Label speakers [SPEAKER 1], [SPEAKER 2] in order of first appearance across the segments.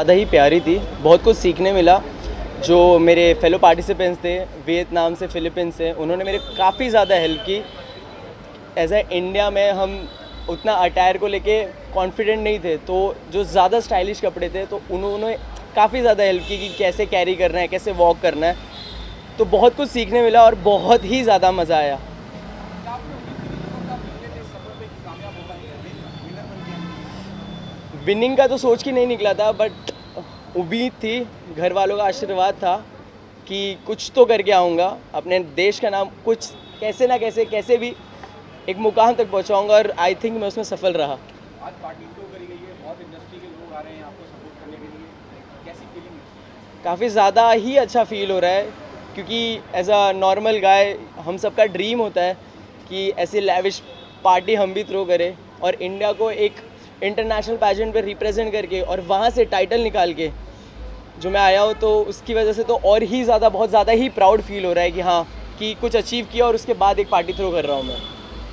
[SPEAKER 1] ज़्यादा ही प्यारी थी, बहुत कुछ सीखने मिला। जो मेरे फेलो पार्टिसिपेंट्स थे वियतनाम से, फिलीपींस से, उन्होंने मेरे काफ़ी ज़्यादा हेल्प की। एज ए इंडिया में हम उतना अटायर को लेके कॉन्फिडेंट नहीं थे, तो जो ज़्यादा स्टाइलिश कपड़े थे तो उन्होंने काफ़ी ज़्यादा हेल्प की कि कैसे कैरी करना है, कैसे वॉक करना है। तो बहुत कुछ सीखने मिला और बहुत ही ज़्यादा मज़ा आया। विनिंग का तो सोच के नहीं निकला था, बट उम्मीद थी, घर वालों का आशीर्वाद था कि कुछ तो करके आऊँगा, अपने देश का नाम कुछ कैसे ना कैसे भी एक मुकाम तक पहुँचाऊँगा, और आई थिंक मैं उसमें सफल रहा।
[SPEAKER 2] आज पार्टी तो करी गई है, बहुत इंडस्ट्री के लोग आ रहे हैं आपको सपोर्ट करने के लिए, कैसी फीलिंग है?
[SPEAKER 1] काफ़ी ज़्यादा ही अच्छा फील हो रहा है, क्योंकि एज अ नॉर्मल गाय हम सबका ड्रीम होता है कि ऐसी लैविश पार्टी हम भी थ्रो करें और इंडिया को एक इंटरनेशनल पैजेंट पे रिप्रेजेंट करके और वहाँ से टाइटल निकाल के जो मैं आया हूँ, तो उसकी वजह से तो और ही ज़्यादा, बहुत ज़्यादा ही प्राउड फील हो रहा है कि हाँ, कि कुछ अचीव किया और उसके बाद एक पार्टी थ्रो कर रहा हूँ मैं।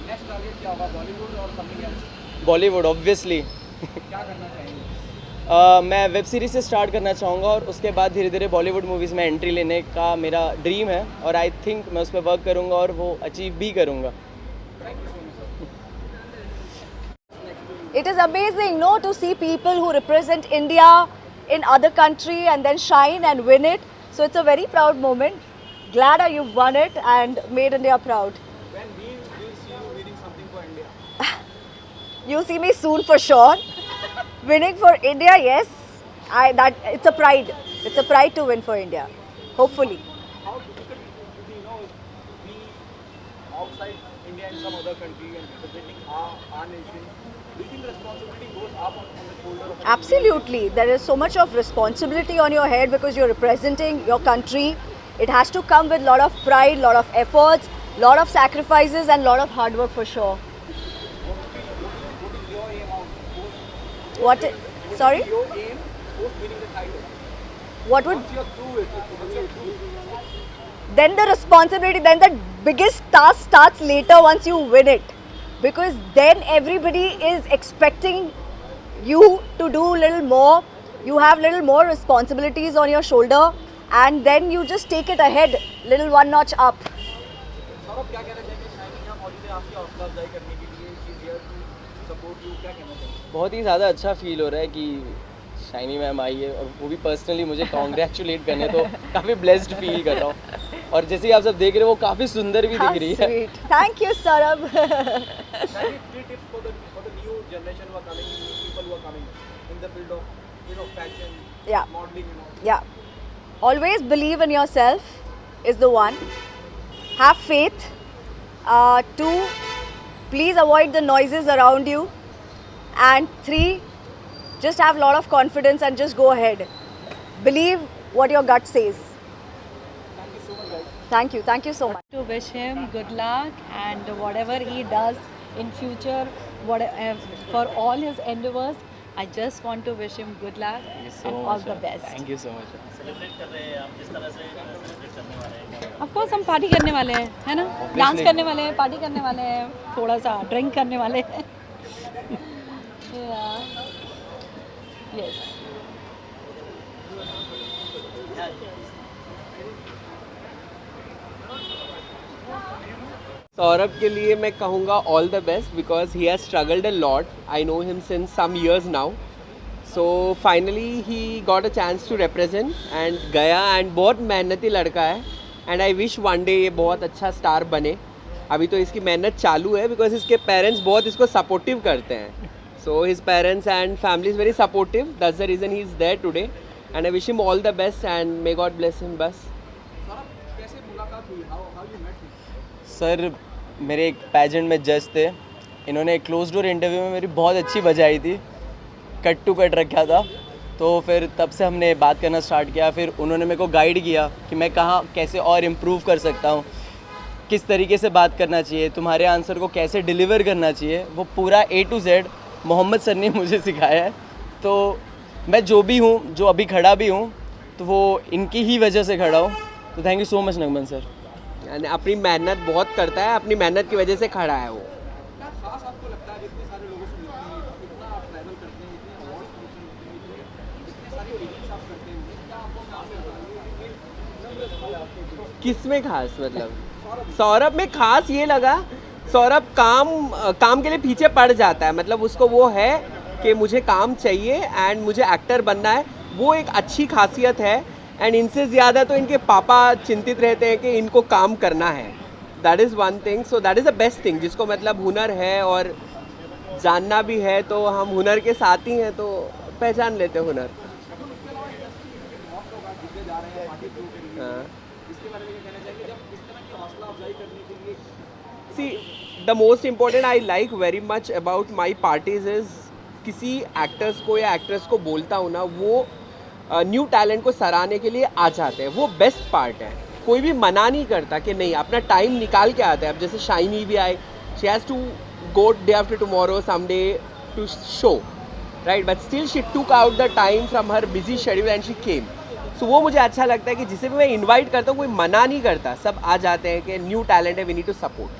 [SPEAKER 2] नेक्स्ट टारगेट क्या होगा, बॉलीवुड और समथिंग एल्स?
[SPEAKER 1] बॉलीवुड ऑब्वियसली।
[SPEAKER 2] क्या करना चाहेंगे?
[SPEAKER 1] मैं वेब सीरीज़ से स्टार्ट करना चाहूँगा और उसके बाद धीरे धीरे बॉलीवुड मूवीज़ में एंट्री लेने का मेरा ड्रीम है, और आई थिंक मैं उस पर वर्क करूँगा और वो अचीव भी करूँगा।
[SPEAKER 3] It is amazing, no, to see people who represent India in other country and then shine and win it. So it's a very proud moment. Glad you've won it and made India proud.
[SPEAKER 2] When we will see you winning something for India?
[SPEAKER 3] You'll see me soon for sure. Winning for India, yes. It's a pride. It's a pride to win for India. Hopefully.
[SPEAKER 2] How difficult it would be, be outside India in some other country and representing our nation? Do you think the responsibility goes up on the shoulder of
[SPEAKER 3] Absolutely. There is so much of responsibility on your head because you're representing your country. It has to come with a lot of pride, lot of efforts, lot of sacrifices and lot of hard work for sure.
[SPEAKER 2] What is your aim out post?
[SPEAKER 3] Sorry?
[SPEAKER 2] Your aim post winning the title?
[SPEAKER 3] What would...
[SPEAKER 2] Once you're through it, once you're through,
[SPEAKER 3] Then the responsibility, then the biggest task starts later once you win it. Because then everybody is expecting you to do a little more. You have little more responsibilities on your shoulder and then you just take it ahead, little one notch up.
[SPEAKER 2] Saurabh क्या कहना चाहेंगे? Shiny का मौजूद है आपकी हौसला अफजाई करने के लिए, she is here to support you, क्या कहना चाहेंगे?
[SPEAKER 1] बहुत ही ज़्यादा अच्छा फील हो रहा है कि शाइनी मैम आई है और वो भी पर्सनली मुझे कॉन्ग्रेचुलेट करने, तो काफ़ी ब्लेस्ड फील कर रहा हूँ। और जैसे ही आप सब देख रहे हो, वो काफ़ी सुंदर भी दिख रही है।
[SPEAKER 3] Sweet. Thank you, Saurabh.
[SPEAKER 2] Shiny, 3 tips for the new generation who are coming, new people who are coming in the field of fashion,
[SPEAKER 3] Yeah.
[SPEAKER 2] modeling,
[SPEAKER 3] Yeah. Always believe in yourself is the one. Have faith. 2, please avoid the noises around you. And 3, just have a lot of confidence and just go ahead. Believe what your gut says.
[SPEAKER 2] Thank you so much, guys.
[SPEAKER 3] Thank you. Thank you so much.
[SPEAKER 4] To wish him good luck and whatever he does in future, for all his endeavors, I just want to wish him good luck and all the best.
[SPEAKER 1] Thank you so much.
[SPEAKER 4] Of course हम party करने वाले हैं, है ना? Dance करने वाले हैं, party करने वाले हैं, थोड़ा सा ड्रिंक करने वाले हैं। Yes.
[SPEAKER 5] सौरभ के लिए मैं कहूँगा all the best because he has struggled a lot. I know him since some years now. So finally he got a chance to represent and गया, एंड बहुत मेहनती लड़का है and I wish one day ये बहुत अच्छा star बने. अभी तो इसकी मेहनत चालू है बिकॉज इसके पेरेंट्स बहुत इसको सपोर्टिव करते हैं. So his parents and family is very supportive. That's the reason he is there today and I wish him all the best and may God bless him. बस
[SPEAKER 2] सौरभ, कैसे मुलाकात हुई? How you met him?
[SPEAKER 1] Sir, मेरे एक pageant में जज थे, इन्होंने क्लोज डोर इंटरव्यू में मेरी बहुत अच्छी बजाई थी, कट टू कट रखा था. तो फिर तब से हमने बात करना स्टार्ट किया. फिर उन्होंने मेरे को गाइड किया कि मैं कहाँ कैसे और इम्प्रूव कर सकता हूँ, किस तरीके से बात करना चाहिए, तुम्हारे आंसर को कैसे डिलीवर करना चाहिए. वो पूरा A to Z Mohammad sir ने मुझे सिखाया है. तो मैं जो भी हूँ, जो अभी खड़ा भी हूँ, तो वो इनकी ही वजह से खड़ा हूँ. तो thank you so much Nagman sir.
[SPEAKER 5] यानी अपनी मेहनत बहुत करता है, अपनी मेहनत की वजह से खड़ा है वो.
[SPEAKER 2] क्या खास आपको लगता है जितने सारे लोगों से मिलते हैं, इतना आप ट्रैवल करते हैं, इतने अवार्ड्स फंक्शन होते हैं, इतने सारी
[SPEAKER 5] किस में खास मतलब? सौरभ में खास ये लगा, सौरभ काम के लिए पीछे पड़ जाता है, मतलब उसको वो है कि मुझे काम चाहिए एंड मुझे एक्टर बनना है, वो एक अच्छी खासियत है। एंड इनसे ज़्यादा तो इनके पापा चिंतित रहते हैं कि इनको काम करना है, that is one thing. So that is the best thing, जिसको मतलब हुनर है और जानना भी है, तो हम हुनर के साथ ही हैं, तो पहचान लेते हैं हुनर। हाँ। See, the most important I like very much about my parties is किसी एक्टर्स को या एक्ट्रेस को बोलता हूँ ना, वो न्यू टैलेंट को सराहने के लिए आ जाते हैं, वो बेस्ट पार्ट है। कोई भी मना नहीं करता कि नहीं, अपना टाइम निकाल के आते हैं। अब जैसे शाइनी भी आए, she has to go day after tomorrow someday to show, right, but still she took out the time from her busy schedule and she came. So वो मुझे अच्छा लगता है कि जिसे भी मैं इन्वाइट करता हूँ कोई मना नहीं करता, सब आ जाते हैं कि न्यू टैलेंट है, वी नीड टू सपोर्ट।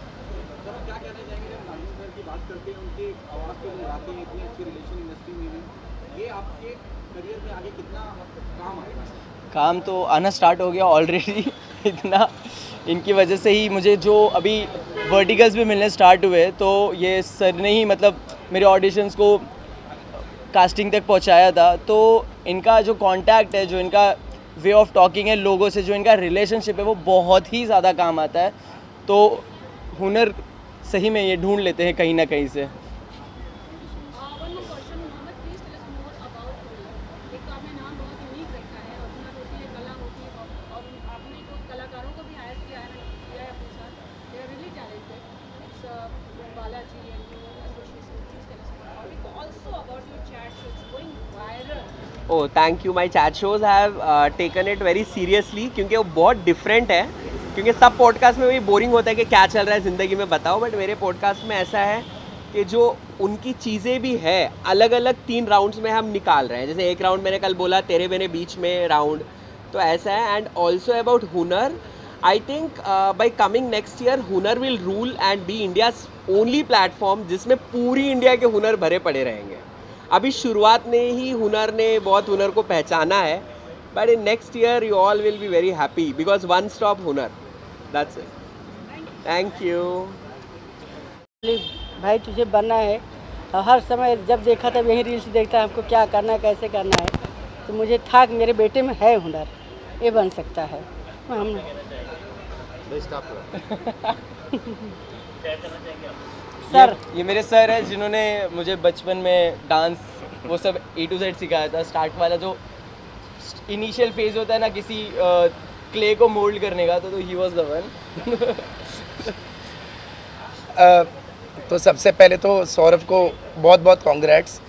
[SPEAKER 1] काम तो आना स्टार्ट हो गया ऑलरेडी इतना, इनकी वजह से ही मुझे जो अभी वर्टिकल्स भी मिलने स्टार्ट हुए, तो ये सर ने ही मतलब मेरे ऑडिशंस को कास्टिंग तक पहुंचाया था। तो इनका जो कांटेक्ट है, जो इनका वे ऑफ टॉकिंग है लोगों से, जो इनका रिलेशनशिप है, वो बहुत ही ज़्यादा काम आता है। तो हुनर सही में ये ढूंढ लेते हैं कहीं ना कहीं से।
[SPEAKER 5] Oh thank you, my chat shows have taken it very seriously, क्योंकि वो बहुत डिफरेंट है। क्योंकि सब पॉडकास्ट में वही बोरिंग होता है कि क्या चल रहा है ज़िंदगी में बताओ, बट मेरे पॉडकास्ट में ऐसा है कि जो उनकी चीज़ें भी है अलग अलग 3 राउंड्स में हम निकाल रहे हैं। जैसे एक राउंड मैंने कल बोला तेरे मेरे बीच में राउंड, तो ऐसा है। And also about Hunar, I think by coming next year Hunar will rule and be India's only platform जिसमें पूरी इंडिया के हुनर भरे पड़े रहेंगे। अभी शुरुआत में ही हुनर ने बहुत हुनर को पहचाना है, but in next year you all will be very happy because one stop हुनर, दैट्स इट। थैंक यू
[SPEAKER 6] भाई, तुझे बनना है। हर समय जब देखा तब यही रील्स देखता है, हमको क्या करना है, कैसे करना है। तो मुझे था कि मेरे बेटे में है हुनर, ये बन सकता है। हम
[SPEAKER 1] सर, ये मेरे सर हैं जिन्होंने मुझे बचपन में डांस वो सब A to Z सिखाया था। स्टार्ट वाला जो इनिशियल फेज होता है ना किसी क्ले को मोल्ड करने का, तो ही वाज द वन।
[SPEAKER 7] तो सबसे पहले तो सौरभ को बहुत बहुत कॉन्ग्रेट्स,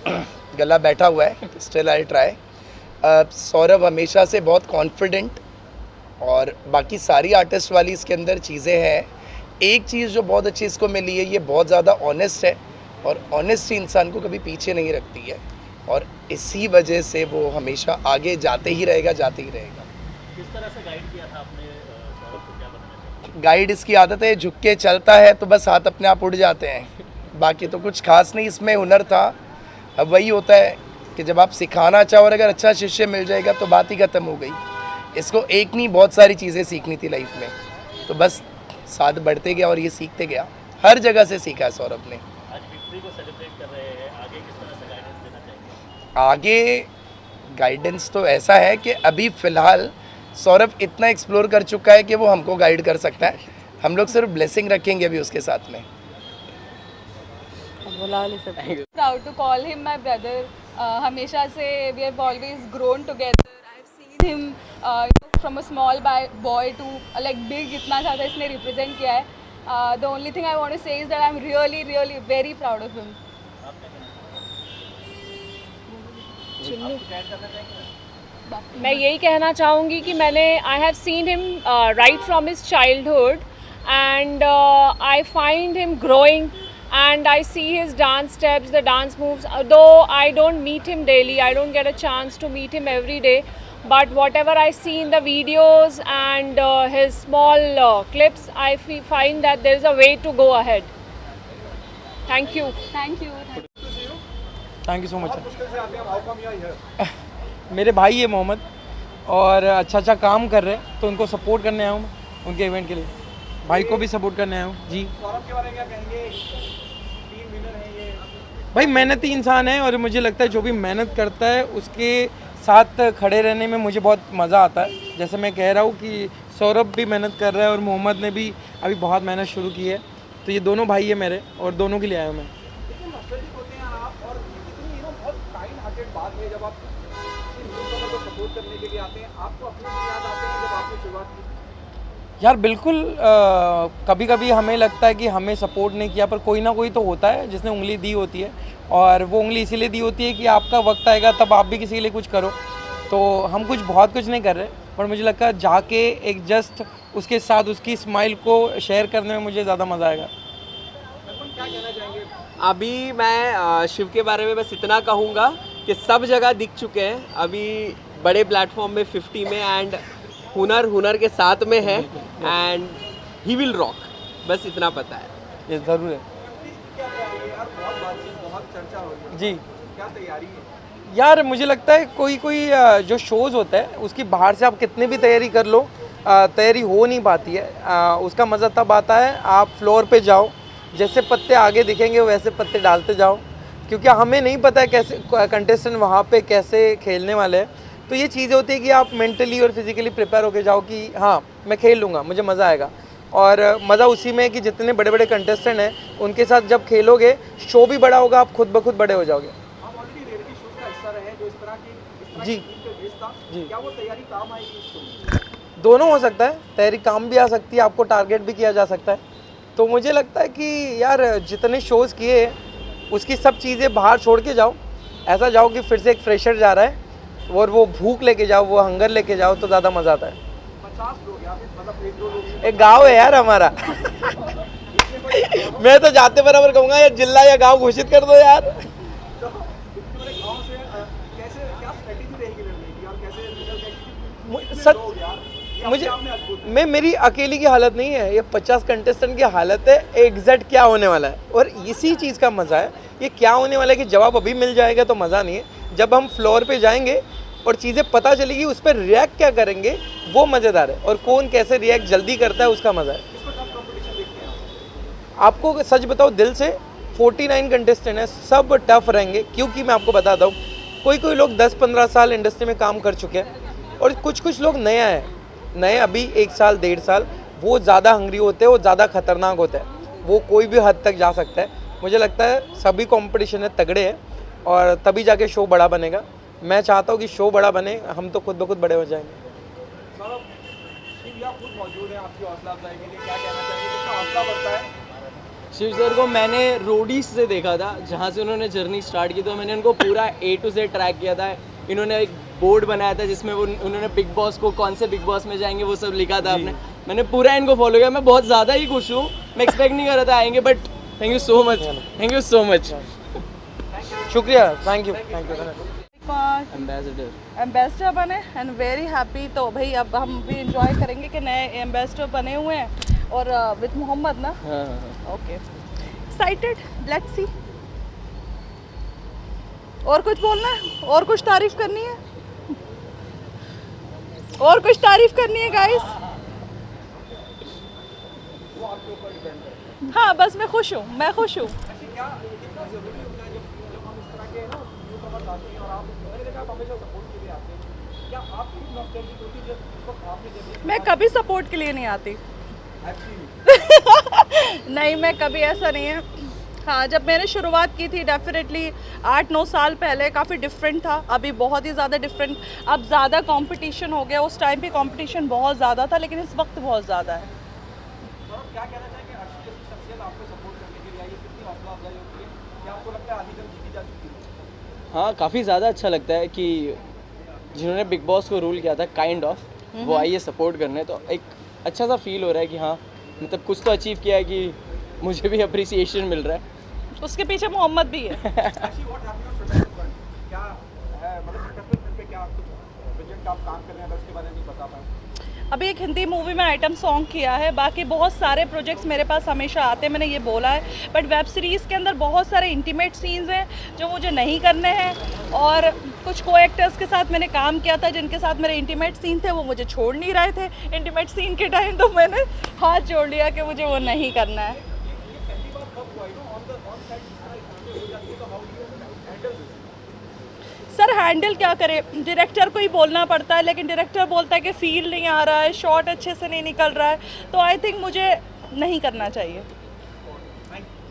[SPEAKER 7] गला बैठा हुआ है, स्टिल आई ट्राई। सौरभ हमेशा से बहुत कॉन्फिडेंट, और बाकी सारी आर्टिस्ट वाली इसके अंदर चीज़ें हैं। एक चीज़ जो बहुत अच्छी इसको मिली है, ये बहुत ज़्यादा ऑनेस्ट है, और ऑनेस्टी इंसान को कभी पीछे नहीं रखती है, और इसी वजह से वो हमेशा आगे जाते ही रहेगा, जाते ही रहेगा।
[SPEAKER 2] किस तरह से गाइड किया था आपने सौरभ को, क्या बनना?
[SPEAKER 7] गाइड इसकी आदत है, झुक के चलता है तो बस हाथ अपने आप उड़ जाते हैं, बाकी तो कुछ खास नहीं इसमें हुनर था। अब वही होता है कि जब आप सिखाना चाहो और अगर अच्छा शिष्य मिल जाएगा तो बात ही ख़त्म हो गई। इसको एक नहीं बहुत सारी चीज़ें सीखनी थी लाइफ में, तो बस साथ बढ़ते गया और ये सीखते गया। हर जगह से सीखा है सौरभ ने।
[SPEAKER 2] आज विक्ट्री को सेलिब्रेट कर रहे हैं, आगे किस तरह से गाइडेंस देना चाहिए?
[SPEAKER 7] आगे गाइडेंस तो ऐसा है कि अभी फ़िलहाल सौरभ इतना एक्सप्लोर कर चुका है कि वो हमको गाइड कर सकता है। हम लोग सिर्फ ब्लेसिंग रखेंगे अभी उसके साथ में।
[SPEAKER 8] Proud to call him my brother. हमेशा से we have always grown together. I have seen him from a small boy to like big, इतना ज़्यादा इसने represent किया है. The only thing I want to say is that I'm really, really very proud of him.
[SPEAKER 9] मैं यही कहना चाहूँगी कि मैंने I have seen him right from his childhood, and I find him growing, and I see his dance steps, the dance moves. Though I don't meet him daily, I don't get a chance to meet him every day, but whatever I see in the videos and his small clips, I find that there is a way to go ahead. Thank you.
[SPEAKER 8] Thank you.
[SPEAKER 10] Thank you so much.
[SPEAKER 2] मुश्किल से आते हैं, how come you are here?
[SPEAKER 10] मेरे भाई है मोहम्मद, और अच्छा अच्छा काम कर रहे हैं, तो उनको सपोर्ट करने आया हूँ मैं उनके इवेंट के लिए। भाई को भी सपोर्ट करने आया हूँ जी।
[SPEAKER 2] सौरभ के बारे में क्या कहेंगे? 3 विनर है ये।
[SPEAKER 10] भाई मेहनती इंसान है और मुझे लगता है जो भी मेहनत करता है उसके साथ खड़े रहने में मुझे बहुत मज़ा आता है। जैसे मैं कह रहा हूँ कि सौरभ भी मेहनत कर रहा है और मोहम्मद ने भी अभी बहुत मेहनत शुरू की है, तो ये दोनों भाई है मेरे और दोनों के लिए आया हूँ मैं।
[SPEAKER 2] कितने नॉस्टैल्जिक होते हैं आप, और कितनी बहुत काइंड हार्टेड बात है जब आप किसी न्यूज़ को सपोर्ट करने के लिए आते हैं। आपको अपने दिन याद आते हैं जब आपने शुरुआत की?
[SPEAKER 10] यार बिल्कुल, कभी कभी हमें लगता है कि हमें सपोर्ट नहीं किया, पर कोई ना कोई तो होता है जिसने उंगली दी होती है, और वो उंगली इसीलिए दी होती है कि आपका वक्त आएगा तब आप भी किसी के लिए कुछ करो। तो हम बहुत कुछ नहीं कर रहे, पर मुझे लगता है जाके एक जस्ट उसके साथ उसकी स्माइल को शेयर करने में मुझे ज़्यादा मज़ा आएगा।
[SPEAKER 2] क्या कहना चाहेंगे?
[SPEAKER 5] अभी मैं शिव के बारे में बस इतना कहूँगा कि सब जगह दिख चुके हैं, अभी बड़े प्लेटफॉर्म में 50 में, एंड हुनर के साथ में है, एंड ही विल रॉक, बस इतना पता है।
[SPEAKER 10] ये ज़रूर है
[SPEAKER 2] क्या है यार, बहुत बातचीत, बहुत चर्चा हो रही है
[SPEAKER 10] जी।
[SPEAKER 2] क्या तैयारी है?
[SPEAKER 10] यार मुझे लगता है कोई जो शोज़ होता है उसकी बाहर से आप कितनी भी तैयारी कर लो, तैयारी हो नहीं पाती है। उसका मज़ा तब आता है आप फ्लोर पे जाओ, जैसे पत्ते आगे दिखेंगे वैसे पत्ते डालते जाओ, क्योंकि हमें नहीं पता है कैसे कंटेस्टेंट वहाँ पे कैसे खेलने वाले हैं। तो ये चीज़ें होती है कि आप मेंटली और फिजिकली प्रिपेयर होके जाओ कि हाँ मैं खेल लूँगा, मुझे मज़ा आएगा। और मज़ा उसी में है कि जितने बड़े बड़े कंटेस्टेंट हैं उनके साथ जब खेलोगे शो भी बड़ा होगा, आप खुद ब खुद बड़े हो जाओगे।
[SPEAKER 2] आप ऑलरेडी रियलिटी शोज का हिस्सा रहे जो इस तरह की
[SPEAKER 10] जी।
[SPEAKER 2] टीम पे बेस्ड था,
[SPEAKER 10] जी।
[SPEAKER 2] क्या वो तैयारी काम आएगी इस शो में?
[SPEAKER 10] दोनों हो सकता है, तैयारी काम भी आ सकती है, आपको टारगेट भी किया जा सकता है। तो मुझे लगता है कि यार जितने शोज़ किए उसकी सब चीज़ें बाहर छोड़ के जाओ, ऐसा जाओ कि फिर से एक फ्रेशर जा रहा है और वो भूख लेके जाओ, वो हंगर लेके जाओ, तो ज़्यादा मज़ा आता है।
[SPEAKER 2] 50 लोग या फिर मतलब 1-2 लोग?
[SPEAKER 10] एक गांव है यार हमारा मैं तो जाते बराबर कहूँगा यार जिला या गांव घोषित कर दो यार।
[SPEAKER 2] तो इतने गाँव से कैसे, क्या स्ट्रेटेजी रहेगी लड़ने की और कैसे निकल जाएगी?
[SPEAKER 10] सच
[SPEAKER 2] लोग यार, ये
[SPEAKER 10] मुझे
[SPEAKER 2] अपने आप में अद्भुत है।
[SPEAKER 10] मैं मेरी अकेली की हालत नहीं है, ये 50 कंटेस्टेंट की हालत है, एग्जैक्ट क्या होने वाला है। और इसी चीज़ का मज़ा है, ये क्या होने वाला है कि जवाब अभी मिल जाएगा तो मज़ा नहीं है। जब हम फ्लोर पे जाएंगे और चीज़ें पता चलेगी उस पर रिएक्ट क्या करेंगे वो मज़ेदार है, और कौन कैसे रिएक्ट जल्दी करता है उसका मज़ा है।
[SPEAKER 2] इसको टफ कंपटीशन देखते हैं
[SPEAKER 10] आपको सच बताओ दिल से 49 कंटेस्टेंट हैं, सब टफ रहेंगे, क्योंकि मैं आपको बताता हूँ कोई लोग 10-15 साल इंडस्ट्री में काम कर चुके हैं और कुछ लोग नया है, नए अभी 1 साल 1.5 साल, वो ज़्यादा हंग्री होते हैं, वो ज़्यादा खतरनाक होता है, वो कोई भी हद तक जा सकता है। मुझे लगता है सभी कंपटीशन है तगड़े हैं और तभी जाके शो बड़ा बनेगा। मैं चाहता हूँ कि शो बड़ा बने, हम तो खुद ब खुद बड़े हो जाएंगे।
[SPEAKER 2] सौरभ, शिव आप खुद मौजूद हैं, आपकी हौसला अफजाई के लिए क्या कहना चाहिए? कितना हौसला बढ़ता है?
[SPEAKER 1] शिव सर को मैंने रोडीज से देखा था, जहाँ से उन्होंने जर्नी स्टार्ट की, तो मैंने उनको पूरा A to Z ट्रैक किया था। इन्होंने एक बोर्ड बनाया था जिसमें वो उन्होंने बिग बॉस को कौन से बिग बॉस में जाएंगे वो सब लिखा था आपने, मैंने पूरा इनको फॉलो किया। मैं बहुत ज़्यादा ही खुश हूँ, मैं एक्सपेक्ट नहीं कर रहा था आएंगे, but thank you so much, thank you so much.
[SPEAKER 10] शुक्रिया, थैंक यू।
[SPEAKER 11] एम्बेसडर बने एंड वेरी हैप्पी। तो भाई अब हम भी इंजॉय करेंगे कि नए एम्बेसडर बने हुए हैं और विद मोहम्मद ना। Okay, excited, let's see. और कुछ बोलना है? और कुछ तारीफ करनी है? और कुछ तारीफ करनी है गाइस? हाँ बस मैं खुश हूँ, मैं खुश हूँ।
[SPEAKER 2] क्या कितना ज़रूरी होता है जब हम इस तरह के ना न्यूकमर्स आते हैं और आप मैंने देखा आप हमेशा सपोर्ट के लिए आते हैं, क्या आपकी भी नॉस्टैल्जिक होती है जब उस वक्त आपने जब
[SPEAKER 11] मैं कभी सपोर्ट के लिए नहीं आती नहीं, मैं कभी ऐसा नहीं है। हाँ, जब मैंने शुरुआत की थी डेफिनेटली 8-9 साल पहले काफ़ी डिफरेंट था, अभी बहुत ही ज़्यादा डिफरेंट, अब ज़्यादा कंपटीशन हो गया। उस टाइम पे कंपटीशन बहुत ज़्यादा था, लेकिन इस वक्त बहुत ज़्यादा है।
[SPEAKER 2] क्या कहना चाहेंगे अर्शी जैसी शख्सियत आपको सपोर्ट करने के लिए आई है, कितनी हौसला अफजाई होती है? क्या आपको लगता है आधी जंग जीती जा चुकी है?
[SPEAKER 1] हाँ, काफ़ी ज़्यादा अच्छा लगता है कि जिन्होंने बिग बॉस को रूल किया था काइंड ऑफ, वो आई है सपोर्ट करने, तो एक अच्छा सा फील हो रहा है कि हाँ मतलब कुछ तो अचीव किया है, कि मुझे भी अप्रिसिएशन मिल रहा है।
[SPEAKER 11] उसके पीछे मोहम्मद भी है।
[SPEAKER 2] Arshi, what happen on professional front? क्या है मतलब प्रोफेशनल फ्रंट पे क्या कुछ प्रोजेक्ट आप काम कर रहे हैं, बस उसके बारे में नहीं बता पाए?
[SPEAKER 11] अभी एक हिंदी मूवी में आइटम सॉन्ग किया है, बाकी बहुत सारे प्रोजेक्ट्स मेरे पास हमेशा आते हैं, मैंने ये बोला है। बट वेब सीरीज़ के अंदर बहुत सारे इंटीमेट सीन्स हैं जो मुझे नहीं करने हैं, और कुछ को एक्टर्स के साथ मैंने काम किया था जिनके साथ मेरे इंटीमेट सीन थे, वो मुझे छोड़ नहीं रहे थे इंटीमेट सीन के टाइम, तो मैंने हाथ जोड़ लिया कि मुझे वो नहीं करना है। सर हैंडल क्या करे, डायरेक्टर को ही बोलना पड़ता है, लेकिन डायरेक्टर बोलता है कि फील नहीं आ रहा है, शॉट अच्छे से नहीं निकल रहा है, तो आई थिंक मुझे नहीं करना चाहिए।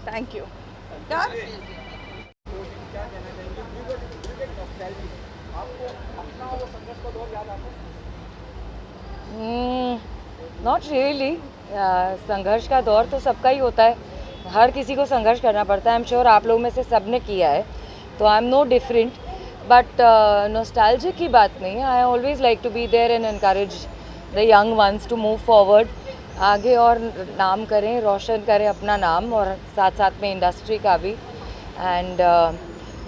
[SPEAKER 11] Thank you.
[SPEAKER 4] नॉट रियली, संघर्ष का दौर तो सबका ही होता है, हर किसी को संघर्ष करना पड़ता है। आई एम श्योर आप लोगों में से सब ने किया है, तो I am no different. But nostalgic की बात नहीं है। I always like to be there and encourage the young ones to move forward, आगे और नाम करें, रोशन करें अपना नाम और साथ साथ में इंडस्ट्री का भी। एंड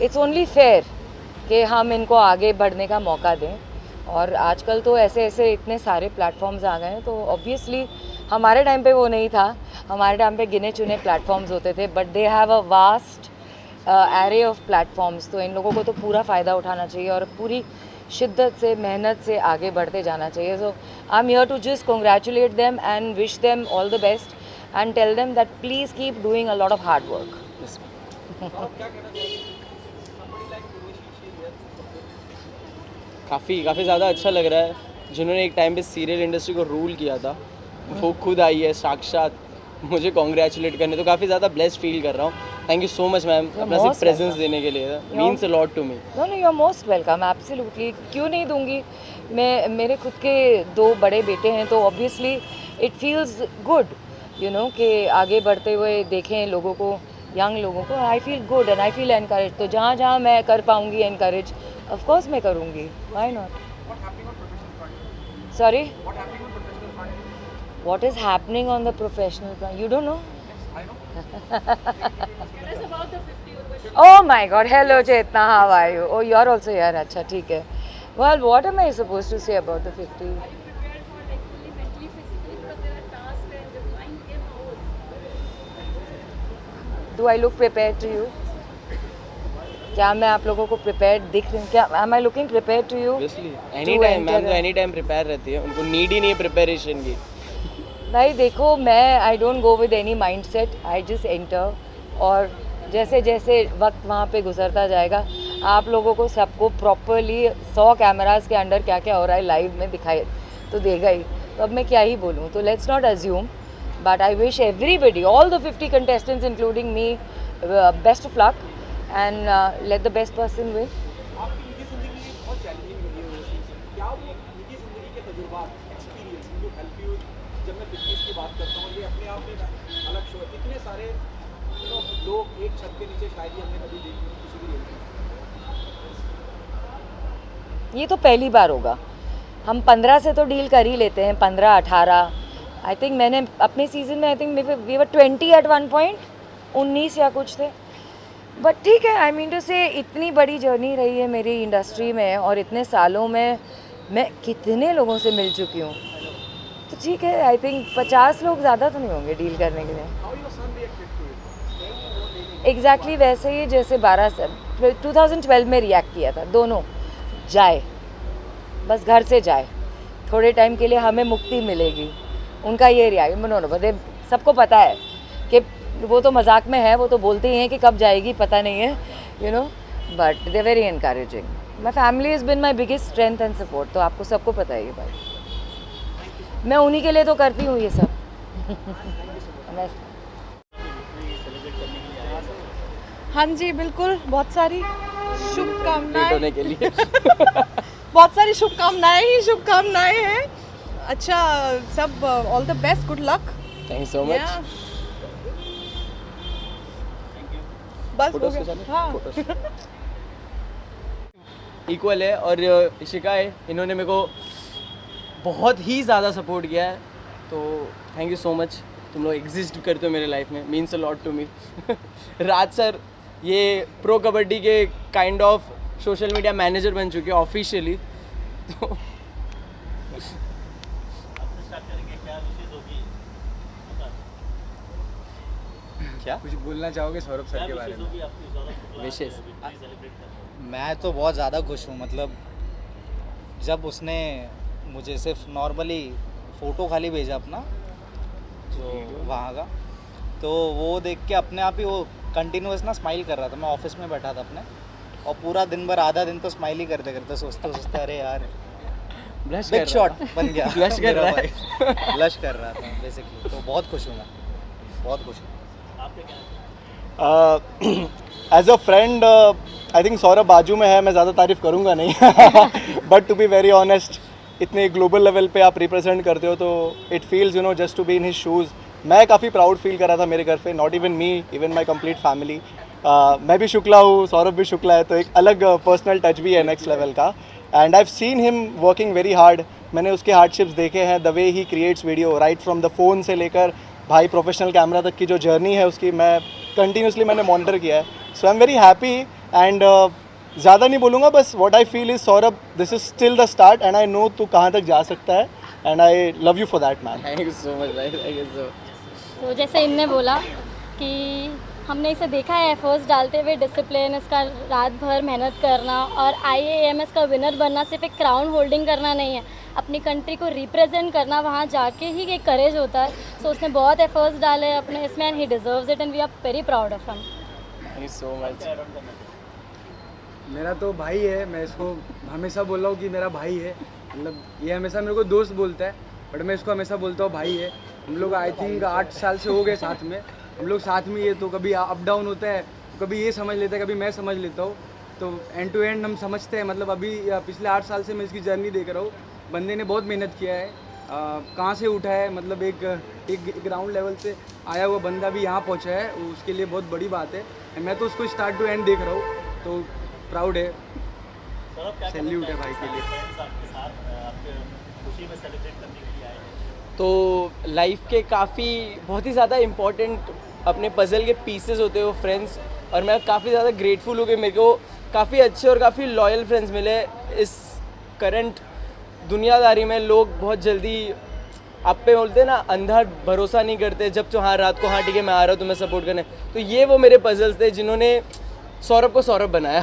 [SPEAKER 4] इट्स ओनली फेयर कि हम इनको आगे बढ़ने का मौका दें। और आजकल तो ऐसे ऐसे इतने सारे प्लेटफॉर्म्स आ गए हैं, तो ऑब्वियसली हमारे टाइम पे वो नहीं था, हमारे टाइम पे गिने चुने प्लेटफॉर्म्स होते थे, but they have a vast array of platforms. तो इन लोगों को तो पूरा फ़ायदा उठाना चाहिए और पूरी शिद्दत से, मेहनत से आगे बढ़ते जाना चाहिए। So I am here to just congratulate them and wish them all the best and tell them that please keep doing a lot of hard work.
[SPEAKER 1] काफ़ी ज़्यादा अच्छा लग रहा है, जिन्होंने एक टाइम पे सीरियल इंडस्ट्री को रूल किया था वो खुद आई है साक्षात मुझे कॉन्ग्रेचुलेट करने, तो काफ़ी ज़्यादा ब्लेस्ड फील कर रहा हूँ। Thank you so much ma'am, अपना सिर्फ प्रेजेंस देने के लिए, means a lot to me.
[SPEAKER 4] No no, you are most welcome, absolutely, क्यों नहीं दूंगी मैं। मेरे खुद के 2 बड़े बेटे हैं, तो obviously it feels good you know कि आगे बढ़ते हुए देखें लोगों को, यंग लोगों को। I feel good and I feel encourage, तो जहाँ जहाँ मैं कर पाऊँगी एनकरेज ऑफ कोर्स मैं करूँगी, why not. Sorry, what is happening on the professional front? You don't know? I know. Oh my God! Hello Chetna, how are you? Oh, you are also here. अच्छा, ठीक है. Well, what am I supposed to say about the 50? Do I look prepared to you? क्या मैं आप लोगों को prepared दिख रही हूँ? क्या am I looking prepared to you?
[SPEAKER 1] Obviously, any time ma'am तो any time प्रिपेयर रहती है, उनको नीड ही नहीं है प्रिपरेशन की।
[SPEAKER 4] भाई देखो, मैं I don't go with any mind set, I just enter, और जैसे जैसे वक्त वहाँ पे गुजरता जाएगा आप लोगों को सबको प्रॉपरली 100 कैमरास के अंडर क्या क्या हो रहा है लाइव में दिखाई तो देगा ही। तो अब मैं क्या ही बोलूँ, तो let's not assume, but I wish everybody, all the 50 contestants including me, best of luck and let the best person win.
[SPEAKER 2] आपकी निजी जिंदगी बहुत चैलेंजिंग रही है, क्या वो निजी जिंदगी के तजुर्बात, एक्सपीरियंस जो हेल्प यू, जब मैं 50 की बात करता हूँ, ये अपने आप में अलग शो है। इतने सारे लोग एक छत के नीचे शायद ही हमने कभी देखी नहीं किसी भी रियलिटी।
[SPEAKER 4] ये तो पहली बार होगा, हम 15 से तो डील कर ही लेते हैं, 15, 18, आई थिंक मैंने अपने सीजन में I think we were 20 eight one point, 19 या कुछ थे। बट ठीक है, आई मीन टू से इतनी बड़ी जर्नी रही है मेरी इंडस्ट्री में, और इतने सालों में मैं कितने लोगों से मिल चुकी हूँ, तो ठीक है। आई थिंक 50 लोग ज़्यादा तो नहीं होंगे डील करने के लिए। एग्जैक्टली वैसे ही जैसे 2012 में रिएक्ट किया था, दोनों जाए, बस घर से जाए, थोड़े टाइम के लिए हमें मुक्ति मिलेगी, उनका ये रिएक्ट। नो, सबको पता है कि वो तो मजाक में है, वो तो बोलते ही हैं कि कब जाएगी पता नहीं है, you know, but they very encouraging. My family is been my biggest strength and support, तो आपको सबको पता है ये भाई, मैं उन्हीं के लिए तो करती हूँ ये सब।
[SPEAKER 11] हाँ जी बिल्कुल, बहुत सारी शुभकामनाएं
[SPEAKER 1] होने के लिए
[SPEAKER 11] बहुत सारी शुभकामनाएं हैं। अच्छा, सब all the best, good luck.
[SPEAKER 1] Thank you so much.
[SPEAKER 11] बस हो गया, हाँ।
[SPEAKER 1] इक्वल है, और इशिका है, इन्होंने मेरे को बहुत ही ज़्यादा सपोर्ट किया है, तो थैंक यू सो मच। तुम लोग एग्जिस्ट करते हो मेरे लाइफ में, means a lot to me. Raj sir ये प्रो कबड्डी के kind of social media manager बन चुके हैं ऑफिशियली, तो क्या
[SPEAKER 12] कुछ बोलना चाहोगे सौरभ सर के बारे में?
[SPEAKER 1] विशेष
[SPEAKER 13] मैं तो बहुत ज़्यादा खुश हूँ। मतलब जब उसने मुझे सिर्फ नॉर्मली फ़ोटो खाली भेजा अपना जो वहाँ का, तो वो देख के अपने आप ही वो कंटिन्यूस ना स्माइल कर रहा था। मैं ऑफिस में बैठा था अपने, और पूरा दिन भर आधा दिन तो स्माइल ही करते करते सोचते अरे यार बिग शॉट बन गया।
[SPEAKER 1] ब्लश कर रहा है।
[SPEAKER 13] ब्लश कर रहा था बेसिकली। तो बहुत खुश हूँ मैं, बहुत खुश हूँ।
[SPEAKER 14] As a friend I think Saurabh बाजू में है, मैं ज़्यादा तारीफ करूँगा नहीं but to be very honest, इतने ग्लोबल लेवल पे आप रिप्रेजेंट करते हो तो it feels just to be in his shoes. मैं काफ़ी प्राउड फील कर रहा था मेरे घर पे, not even me, even my complete family. मैं भी शुक्ला हूँ, सौरभ भी शुक्ला है, तो एक अलग पर्सनल टच भी है नेक्स्ट लेवल का। And I have seen him working very hard. मैंने उसके हार्डशिप्स देखे हैं, the way he creates video, right from the phone से लेकर भाई प्रोफेशनल कैमरा तक की जो जर्नी है उसकी मैं कंटिन्यूसली मैंने मॉनिटर किया है। So I am very happy and ज़्यादा नहीं बोलूँगा, बस what I feel is Saurabh this is still the start and I know तू कहाँ तक जा सकता है and I love you for that man.
[SPEAKER 1] Thank you so much भाई, थैंक यू सो।
[SPEAKER 15] तो जैसे इनने बोला कि हमने इसे देखा है एफर्ट्स डालते हुए, डिसिप्लिन, इसका रात भर मेहनत करना, और IAMS का विनर बनना सिर्फ एक क्राउन होल्डिंग करना नहीं है, अपनी कंट्री को रिप्रेजेंट करना वहाँ जाके ही एक करेज होता है। सो उसने बहुत एफर्ट्स डाले अपने इसमें and he deserves it and we are very proud of him.
[SPEAKER 1] Thank you so much.
[SPEAKER 12] मेरा तो भाई है, मैं इसको हमेशा बोल रहा हूँ कि मेरा भाई है। मतलब ये हमेशा मेरे को दोस्त बोलता है बट मैं इसको हमेशा बोलता हूँ भाई है। हम लोग आई थिंक 8 साल से हो गए साथ में, हम लोग साथ में ही है। तो कभी अप डाउन होता है, तो कभी ये समझ लेता है, कभी मैं समझ लेता हूँ। तो एंड टू एंड हम समझते हैं। मतलब अभी पिछले 8 साल से मैं इसकी जर्नी देख रहा हूँ। बंदे ने बहुत मेहनत किया है, कहाँ से उठा है, मतलब एक ग्राउंड लेवल से आया हुआ बंदा भी यहाँ पहुँचा है, उसके लिए बहुत बड़ी बात है। मैं तो उसको स्टार्ट टू एंड देख रहा हूँ, तो प्राउड है, सैल्यूट है भाई के लिए।
[SPEAKER 1] तो लाइफ के काफ़ी बहुत ही ज़्यादा इम्पोर्टेंट अपने पज़ल के पीसेस होते हैं वो फ्रेंड्स, और मैं काफ़ी ज़्यादा ग्रेटफुल हूँ कि मेरे को काफ़ी अच्छे और काफ़ी लॉयल फ्रेंड्स मिले। इस करंट दुनियादारी में लोग बहुत जल्दी आप पे बोलते हैं ना, अंधा भरोसा नहीं करते। जब तो हाँ रात को हाँ ठीक है मैं आ रहा हूँ तुम्हें सपोर्ट करने, तो ये वो मेरे पज़ल्स थे जिन्होंने सौरभ को सौरभ बनाया।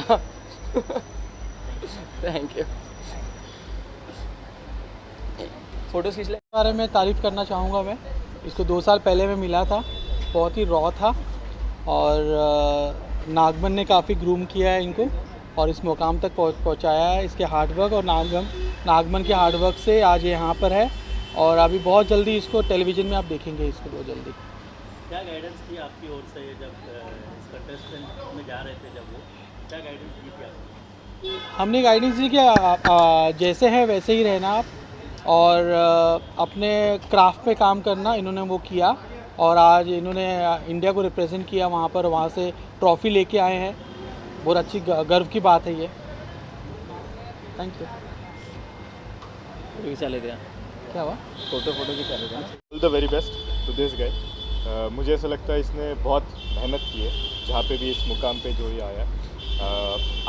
[SPEAKER 1] Thank you. फ़ोटोज़ खींच ले।
[SPEAKER 16] बारे में तारीफ़ करना चाहूँगा मैं। इसको 2 साल पहले मैं मिला था, बहुत ही रॉ था, और नागमन ने काफ़ी ग्रूम किया है इनको और इस मुकाम तक पहुँचाया है। इसके हार्डवर्क और नागमन के हार्डवर्क से आज यहाँ पर है, और अभी बहुत जल्दी इसको टेलीविज़न में आप देखेंगे इसको बहुत जल्दी।
[SPEAKER 17] क्या गाइडेंस थी आपकी ओर से जब इस कंटेस्टेंट में जा रहे थे, जब वो क्या गाइडेंस दी थी आपको?
[SPEAKER 16] हमने गाइडेंस दी कि जैसे है वैसे ही रहना आप, और अपने क्राफ्ट पे काम करना। इन्होंने वो किया और आज इन्होंने इंडिया को रिप्रेजेंट किया वहाँ पर, वहाँ से ट्रॉफ़ी लेके आए हैं। बहुत अच्छी गर्व की बात है ये। Thank you.
[SPEAKER 1] चले गया
[SPEAKER 16] क्या हुआ?
[SPEAKER 1] फोटो की चले गया।
[SPEAKER 18] All the very best to this guy. मुझे ऐसा लगता है इसने बहुत मेहनत की है जहाँ पे भी इस मुकाम पे जो ये आया।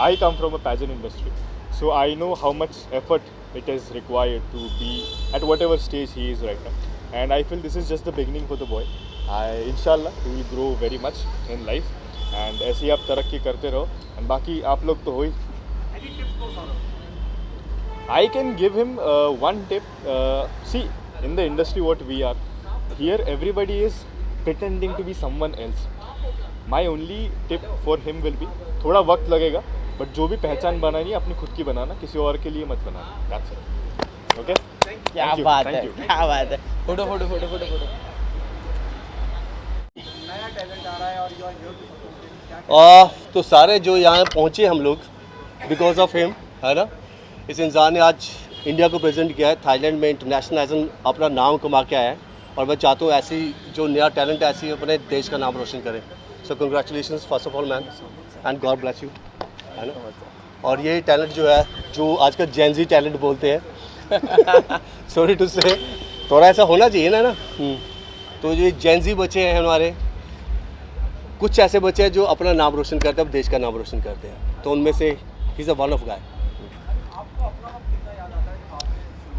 [SPEAKER 18] I come from a pageant industry, so I know how much effort it is required to be at whatever stage he is right now, and I feel this is just the beginning for the boy. Inshallah he will grow very much in life, and ऐसे ही आप तरक्की करते रहो, and बाकी आप लोग तो हो ही। I can give him one tip. See, in the industry what we are, here everybody is pretending to be someone else. My only tip for him will be, थोड़ा वक्त लगेगा, बट जो भी पहचान बनानी है अपनी खुद की बनाना, किसी और के लिए मत बनाना। That's it. Okay?
[SPEAKER 1] क्या बात है, क्या बात है। फोटो।
[SPEAKER 2] नया टैलेंट आ रहा है और you are here to support.
[SPEAKER 19] तो सारे जो यहाँ पहुँचे हम लोग बिकॉज ऑफ हिम, है ना। इस इंसान ने आज इंडिया को प्रेजेंट किया है, थाईलैंड में इंटरनेशनल अपना नाम कमा के आया है, और मैं चाहता हूँ ऐसी जो नया टैलेंट ऐसी अपने देश का नाम रोशन करे। सो congratulations first of all man, and God bless you, है ना। और ये टैलेंट जो है, जो आजकल जेनजी टैलेंट बोलते हैं, सॉरी टू से, थोड़ा ऐसा होना चाहिए ना। तो ये जेनजी बच्चे हैं हमारे, कुछ ऐसे बच्चे हैं जो अपना नाम रोशन करते हैं, देश का नाम रोशन करते हैं, तो उनमें से he is a one of guy.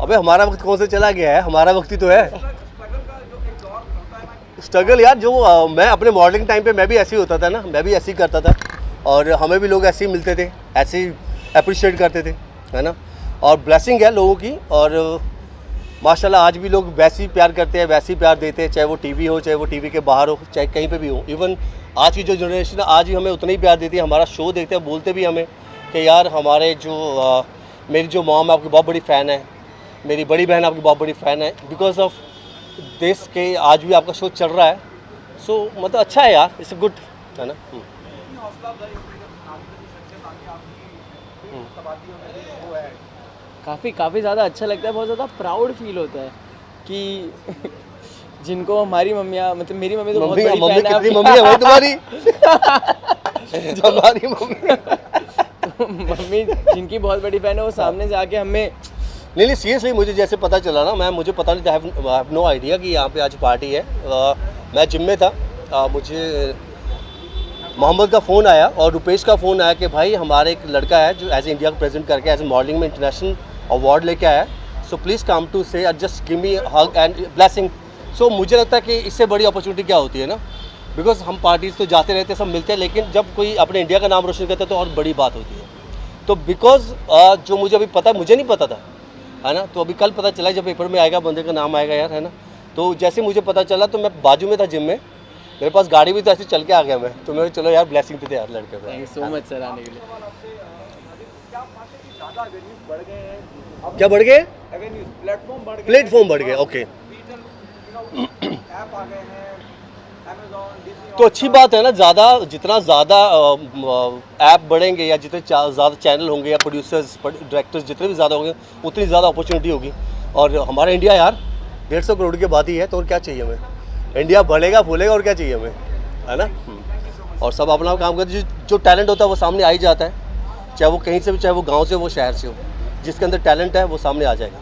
[SPEAKER 19] अबे हमारा वक्त कौन सा चला गया है, हमारा वक्त ही तो है। स्ट्रगल यार जो मैं अपने मॉडलिंग टाइम पे मैं भी ऐसे ही होता था ना, मैं भी ऐसे ही करता था और हमें भी लोग ऐसे ही मिलते थे, ऐसे ही अप्रिशिएट करते थे, है ना। और ब्लेसिंग है लोगों की और माशाल्लाह आज भी लोग वैसे ही प्यार करते हैं, वैसे ही प्यार देते हैं, चाहे वो टीवी हो, चाहे वो टीवी के बाहर हो, चाहे कहीं पे भी हो। इवन आज की जो जनरेशन है आज भी हमें उतना ही प्यार देती है, हमारा शो देखते हैं, बोलते भी हमें कि यार हमारे जो मेरी जो मॉम है आपकी बहुत बड़ी फ़ैन है, मेरी बड़ी बहन आपकी बहुत बड़ी फ़ैन है, बिकॉज ऑफ देश के आज भी आपका शो चल रहा है। सो मतलब अच्छा है यार, इट्स गुड, है ना।
[SPEAKER 1] काफ़ी ज़्यादा अच्छा लगता है, बहुत ज़्यादा प्राउड फील होता है कि जिनको हमारी मम्मियाँ, मतलब मेरी मम्मी तो बहुत बड़ी
[SPEAKER 19] मम्मी
[SPEAKER 1] फैन है।
[SPEAKER 19] कितनी मम्मी है भाई तुम्हारी? हमारी
[SPEAKER 1] मम्मी जिनकी बहुत बड़ी फैन है वो सामने से आके हमें
[SPEAKER 19] नहीं सीरियसली मुझे जैसे पता चला ना, मुझे पता नहीं था, आई हैव नो आइडिया कि यहाँ पे आज पार्टी है। मैं जिम में था, मुझे मोहम्मद का फ़ोन आया और रुपेश का फ़ोन आया कि भाई हमारे एक लड़का है जो एज ए इंडिया को प्रेजेंट करके एज ए मॉडलिंग में इंटरनेशनल अवार्ड लेके आया, so please come to say just give me hug and blessing. सो मुझे लगता है कि इससे बड़ी अपॉर्चुनिटी क्या होती है ना, बिकॉज हम पार्टीज़ तो जाते रहते हैं, सब मिलते हैं, लेकिन जब कोई अपने इंडिया का नाम रोशन करता है तो और बड़ी बात होती है। तो बिकॉज जो मुझे अभी पता, मुझे नहीं पता था, है ना, तो अभी कल पता चला जब पेपर में आएगा बंदे का नाम आएगा यार, है ना। तो जैसे मुझे पता चला तो मैं बाजू में था जिम में, मेरे पास गाड़ी भी तो ऐसे चल के आ गया मैं, तो मैं चलो यार ब्लेसिंग तो थे यार लड़के पे।
[SPEAKER 1] Thank you so much sir आने के लिए।
[SPEAKER 19] क्या बढ़ गए?
[SPEAKER 2] प्लेटफॉर्म बढ़ गए,
[SPEAKER 19] ओके। तो अच्छी बात है ना, जितना ज़्यादा ऐप बढ़ेंगे या जितने ज़्यादा चैनल होंगे या प्रोड्यूसर्स डायरेक्टर्स जितने भी ज़्यादा होंगे उतनी ज़्यादा अपॉर्चुनिटी होगी। और हमारा इंडिया यार 150 करोड़ की आबादी है, तो और क्या चाहिए हमें? इंडिया बढ़ेगा फूलेगा और क्या चाहिए हमें, है ना। और सब अपना काम करते, जो टैलेंट होता है वो सामने आ ही जाता है, चाहे वो कहीं से भी, चाहे वो गाँव से, वो शहर से हो, जिसके अंदर टैलेंट है वो सामने आ जाएगा,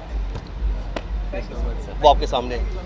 [SPEAKER 19] वो आपके सामने है।